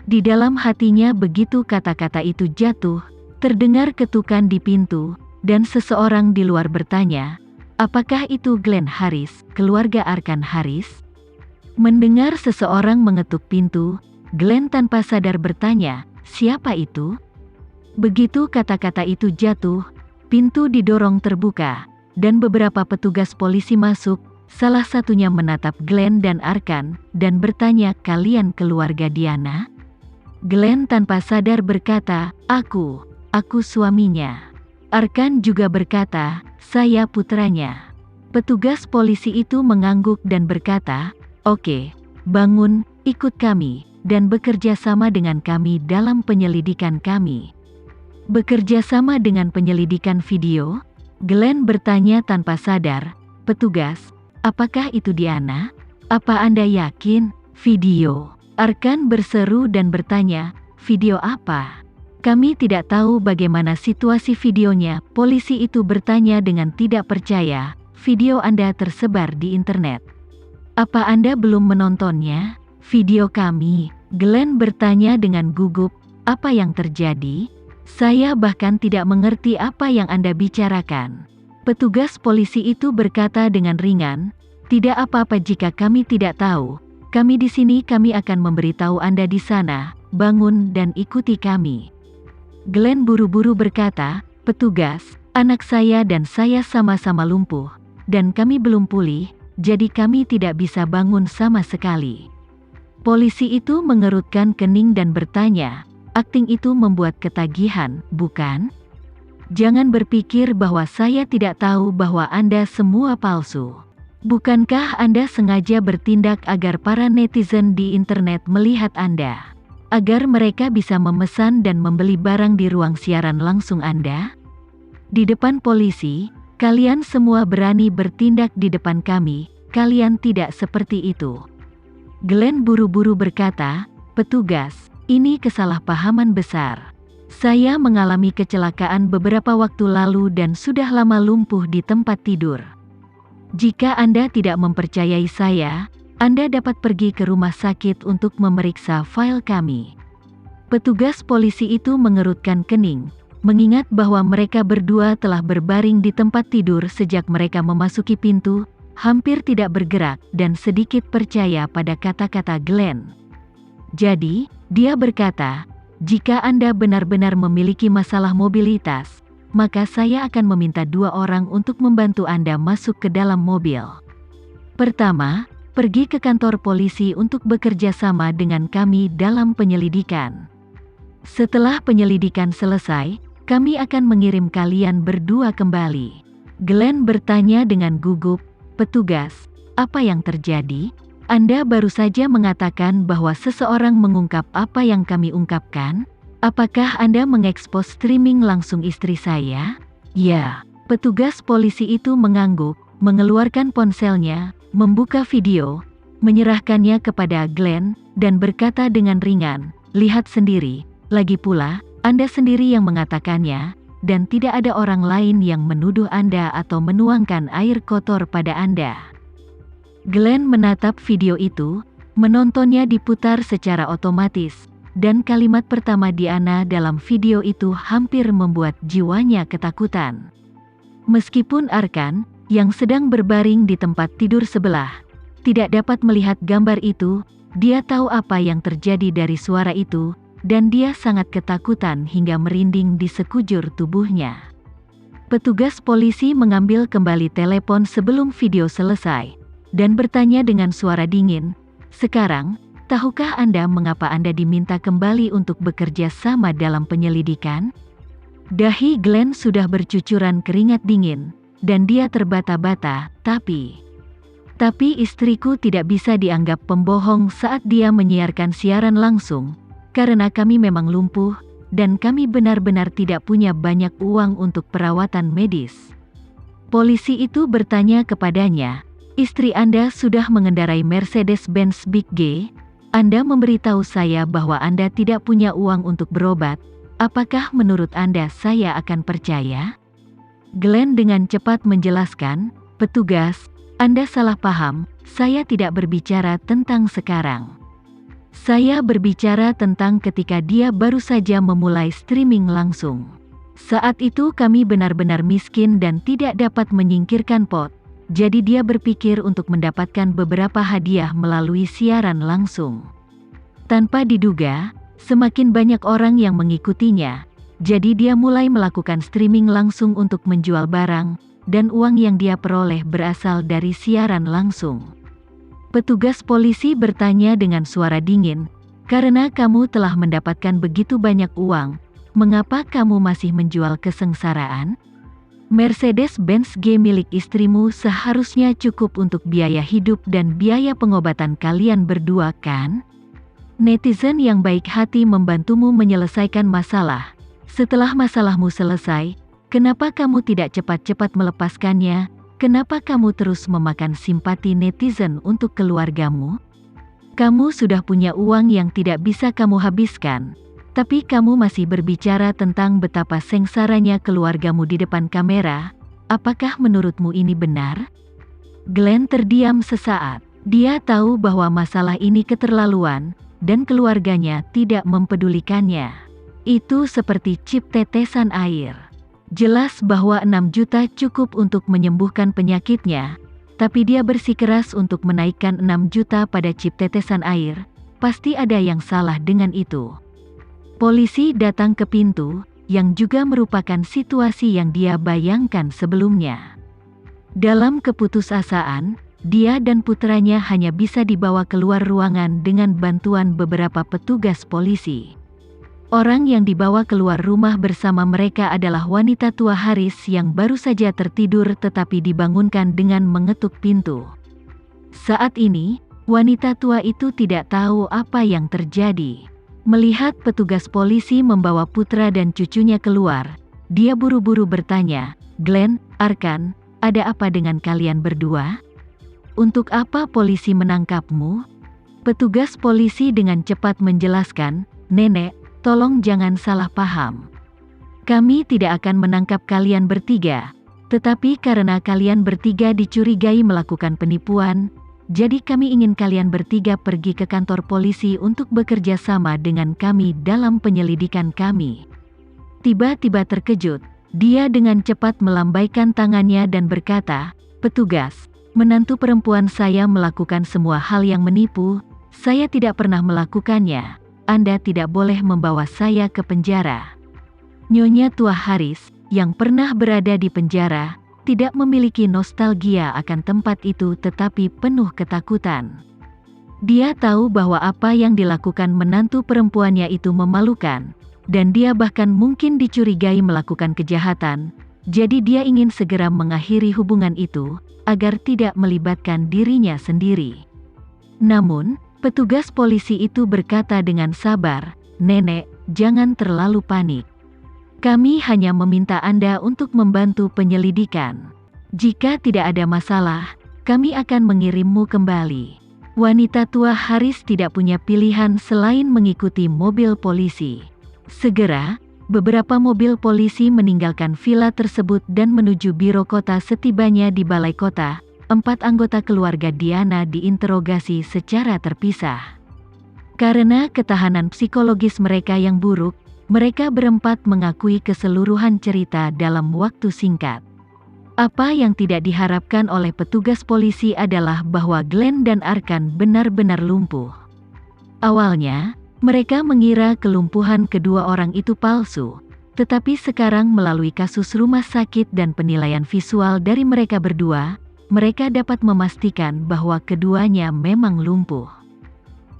Di dalam hatinya begitu kata-kata itu jatuh, terdengar ketukan di pintu, dan seseorang di luar bertanya, "Apakah itu Glenn Harris, keluarga Arkan Harris?" Mendengar seseorang mengetuk pintu, Glenn tanpa sadar bertanya, "Siapa itu?" Begitu kata-kata itu jatuh, pintu didorong terbuka, dan beberapa petugas polisi masuk, salah satunya menatap Glenn dan Arkan, dan bertanya, "Kalian keluarga Diana?" Glenn tanpa sadar berkata, Aku suaminya." Arkan juga berkata, "Saya putranya." Petugas polisi itu mengangguk dan berkata, "Oke, bangun, ikut kami, dan bekerja sama dengan kami dalam penyelidikan kami." "Bekerja sama dengan penyelidikan video?" Glenn bertanya tanpa sadar. "Petugas, apakah itu Diana? Apa Anda yakin?" "Video." Arkan berseru dan bertanya, "Video apa?" "Kami tidak tahu bagaimana situasi videonya," polisi itu bertanya dengan tidak percaya. "Video Anda tersebar di internet. Apa Anda belum menontonnya?" "Video kami?" Glenn bertanya dengan gugup. "Apa yang terjadi? Saya bahkan tidak mengerti apa yang Anda bicarakan." Petugas polisi itu berkata dengan ringan, "Tidak apa-apa jika kami tidak tahu. Kami di sini, kami akan memberitahu Anda di sana. Bangun dan ikuti kami." Glenn buru-buru berkata, "Petugas, anak saya dan saya sama-sama lumpuh, dan kami belum pulih, jadi kami tidak bisa bangun sama sekali." Polisi itu mengerutkan kening dan bertanya, "Akting itu membuat ketagihan, bukan? Jangan berpikir bahwa saya tidak tahu bahwa Anda semua palsu. Bukankah Anda sengaja bertindak agar para netizen di internet melihat Anda? Agar mereka bisa memesan dan membeli barang di ruang siaran langsung Anda? Di depan polisi, kalian semua berani bertindak di depan kami, kalian tidak seperti itu." Glenn buru-buru berkata, "Petugas, ini kesalahpahaman besar. Saya mengalami kecelakaan beberapa waktu lalu dan sudah lama lumpuh di tempat tidur. Jika Anda tidak mempercayai saya, Anda dapat pergi ke rumah sakit untuk memeriksa file kami." Petugas polisi itu mengerutkan kening, mengingat bahwa mereka berdua telah berbaring di tempat tidur sejak mereka memasuki pintu, hampir tidak bergerak dan sedikit percaya pada kata-kata Glenn. Jadi, dia berkata, "Jika Anda benar-benar memiliki masalah mobilitas, maka saya akan meminta 2 orang untuk membantu Anda masuk ke dalam mobil. Pertama, pergi ke kantor polisi untuk bekerja sama dengan kami dalam penyelidikan. Setelah penyelidikan selesai, kami akan mengirim kalian berdua kembali." Glenn bertanya dengan gugup, "Petugas, apa yang terjadi? Anda baru saja mengatakan bahwa seseorang mengungkap apa yang kami ungkapkan. Apakah Anda mengekspos streaming langsung istri saya?" "Ya." Petugas polisi itu mengangguk, mengeluarkan ponselnya, membuka video, menyerahkannya kepada Glenn, dan berkata dengan ringan, "Lihat sendiri, lagi pula, Anda sendiri yang mengatakannya, dan tidak ada orang lain yang menuduh Anda atau menuangkan air kotor pada Anda." Glenn menatap video itu, menontonnya diputar secara otomatis, dan kalimat pertama Diana dalam video itu hampir membuat jiwanya ketakutan. Meskipun Arkan, yang sedang berbaring di tempat tidur sebelah, tidak dapat melihat gambar itu, dia tahu apa yang terjadi dari suara itu, dan dia sangat ketakutan hingga merinding di sekujur tubuhnya. Petugas polisi mengambil kembali telepon sebelum video selesai, dan bertanya dengan suara dingin, "Sekarang, tahukah Anda mengapa Anda diminta kembali untuk bekerja sama dalam penyelidikan?" Dahi Glenn sudah bercucuran keringat dingin, dan dia terbata-bata, tapi istriku tidak bisa dianggap pembohong saat dia menyiarkan siaran langsung, karena kami memang lumpuh, dan kami benar-benar tidak punya banyak uang untuk perawatan medis." Polisi itu bertanya kepadanya, "Istri Anda sudah mengendarai Mercedes-Benz Big G? Anda memberitahu saya bahwa Anda tidak punya uang untuk berobat. Apakah menurut Anda saya akan percaya?" Glenn dengan cepat menjelaskan, "Petugas, Anda salah paham, saya tidak berbicara tentang sekarang. Saya berbicara tentang ketika dia baru saja memulai streaming langsung. Saat itu kami benar-benar miskin dan tidak dapat menyingkirkan pot, jadi dia berpikir untuk mendapatkan beberapa hadiah melalui siaran langsung. Tanpa diduga, semakin banyak orang yang mengikutinya, jadi dia mulai melakukan streaming langsung untuk menjual barang, dan uang yang dia peroleh berasal dari siaran langsung. Petugas polisi bertanya dengan suara dingin, "Karena kamu telah mendapatkan begitu banyak uang, mengapa kamu masih menjual kesengsaraan? Mercedes-Benz G milik istrimu seharusnya cukup untuk biaya hidup dan biaya pengobatan kalian berdua, kan?" Netizen yang baik hati membantumu menyelesaikan masalah. Setelah masalahmu selesai, kenapa kamu tidak cepat-cepat melepaskannya? Kenapa kamu terus memakan simpati netizen untuk keluargamu? Kamu sudah punya uang yang tidak bisa kamu habiskan, tapi kamu masih berbicara tentang betapa sengsaranya keluargamu di depan kamera. Apakah menurutmu ini benar? Glenn terdiam sesaat. Dia tahu bahwa masalah ini keterlaluan, dan keluarganya tidak mempedulikannya. Itu seperti chip tetesan air. Jelas bahwa 6 juta cukup untuk menyembuhkan penyakitnya, tapi dia bersikeras untuk menaikkan 6 juta pada chip tetesan air. Pasti ada yang salah dengan itu. Polisi datang ke pintu, yang juga merupakan situasi yang dia bayangkan sebelumnya. Dalam keputusasaan, dia dan putranya hanya bisa dibawa keluar ruangan dengan bantuan beberapa petugas polisi. Orang yang dibawa keluar rumah bersama mereka adalah wanita tua Haris yang baru saja tertidur tetapi dibangunkan dengan mengetuk pintu. Saat ini, wanita tua itu tidak tahu apa yang terjadi. Melihat petugas polisi membawa putra dan cucunya keluar, dia buru-buru bertanya, "Glenn, Arkan, ada apa dengan kalian berdua? Untuk apa polisi menangkapmu?" Petugas polisi dengan cepat menjelaskan, "Nenek, tolong jangan salah paham. Kami tidak akan menangkap kalian bertiga, tetapi karena kalian bertiga dicurigai melakukan penipuan, jadi kami ingin kalian bertiga pergi ke kantor polisi untuk bekerja sama dengan kami dalam penyelidikan kami." Tiba-tiba terkejut, dia dengan cepat melambaikan tangannya dan berkata, "Petugas, menantu perempuan saya melakukan semua hal yang menipu, saya tidak pernah melakukannya. Anda tidak boleh membawa saya ke penjara." Nyonya tua Haris, yang pernah berada di penjara, tidak memiliki nostalgia akan tempat itu tetapi penuh ketakutan. Dia tahu bahwa apa yang dilakukan menantu perempuannya itu memalukan, dan dia bahkan mungkin dicurigai melakukan kejahatan, jadi dia ingin segera mengakhiri hubungan itu, agar tidak melibatkan dirinya sendiri. Namun, petugas polisi itu berkata dengan sabar, "Nenek, jangan terlalu panik. Kami hanya meminta Anda untuk membantu penyelidikan. Jika tidak ada masalah, kami akan mengirimmu kembali." Wanita tua Haris tidak punya pilihan selain mengikuti mobil polisi. Segera, beberapa mobil polisi meninggalkan villa tersebut dan menuju biro kota. Setibanya di balai kota, 4 anggota keluarga Diana diinterogasi secara terpisah. Karena ketahanan psikologis mereka yang buruk, mereka berempat mengakui keseluruhan cerita dalam waktu singkat. Apa yang tidak diharapkan oleh petugas polisi adalah bahwa Glenn dan Arkan benar-benar lumpuh. Awalnya, mereka mengira kelumpuhan kedua orang itu palsu, tetapi sekarang melalui kasus rumah sakit dan penilaian visual dari mereka berdua, mereka dapat memastikan bahwa keduanya memang lumpuh.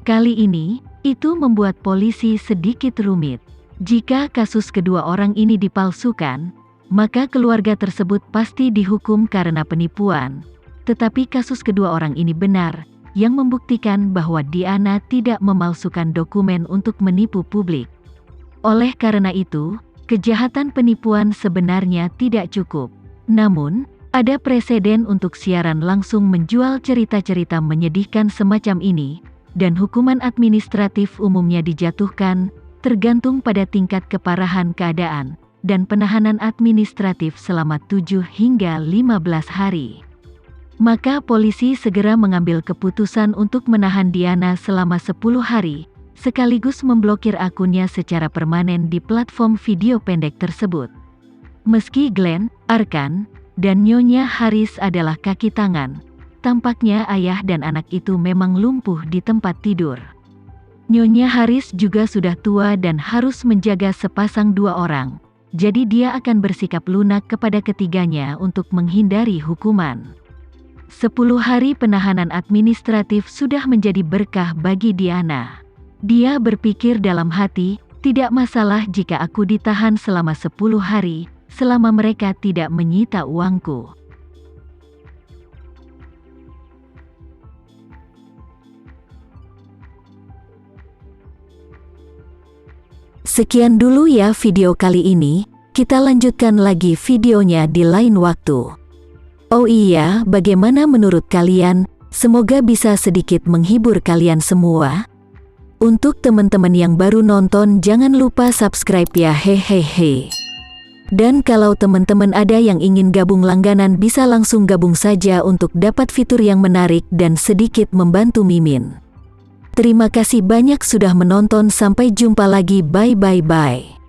Kali ini, itu membuat polisi sedikit rumit. Jika kasus kedua orang ini dipalsukan, maka keluarga tersebut pasti dihukum karena penipuan. Tetapi kasus kedua orang ini benar, yang membuktikan bahwa Diana tidak memalsukan dokumen untuk menipu publik. Oleh karena itu, kejahatan penipuan sebenarnya tidak cukup. Namun, ada preseden untuk siaran langsung menjual cerita-cerita menyedihkan semacam ini, dan hukuman administratif umumnya dijatuhkan, tergantung pada tingkat keparahan keadaan, dan penahanan administratif selama 7 hingga 15 hari. Maka polisi segera mengambil keputusan untuk menahan Diana selama 10 hari, sekaligus memblokir akunnya secara permanen di platform video pendek tersebut. Meski Glenn, Arkan, dan Nyonya Haris adalah kaki tangan, tampaknya ayah dan anak itu memang lumpuh di tempat tidur. Nyonya Haris juga sudah tua dan harus menjaga sepasang dua orang, jadi dia akan bersikap lunak kepada ketiganya untuk menghindari hukuman. 10 hari penahanan administratif sudah menjadi berkah bagi Diana. Dia berpikir dalam hati, tidak masalah jika aku ditahan selama 10 hari, selama mereka tidak menyita uangku. Sekian dulu ya video kali ini, kita lanjutkan lagi videonya di lain waktu. Oh iya, bagaimana menurut kalian? Semoga bisa sedikit menghibur kalian semua. Untuk teman-teman yang baru nonton, jangan lupa subscribe ya, hehehe. Dan kalau teman-teman ada yang ingin gabung langganan, bisa langsung gabung saja untuk dapat fitur yang menarik dan sedikit membantu Mimin. Terima kasih banyak sudah menonton, sampai jumpa lagi, bye bye bye.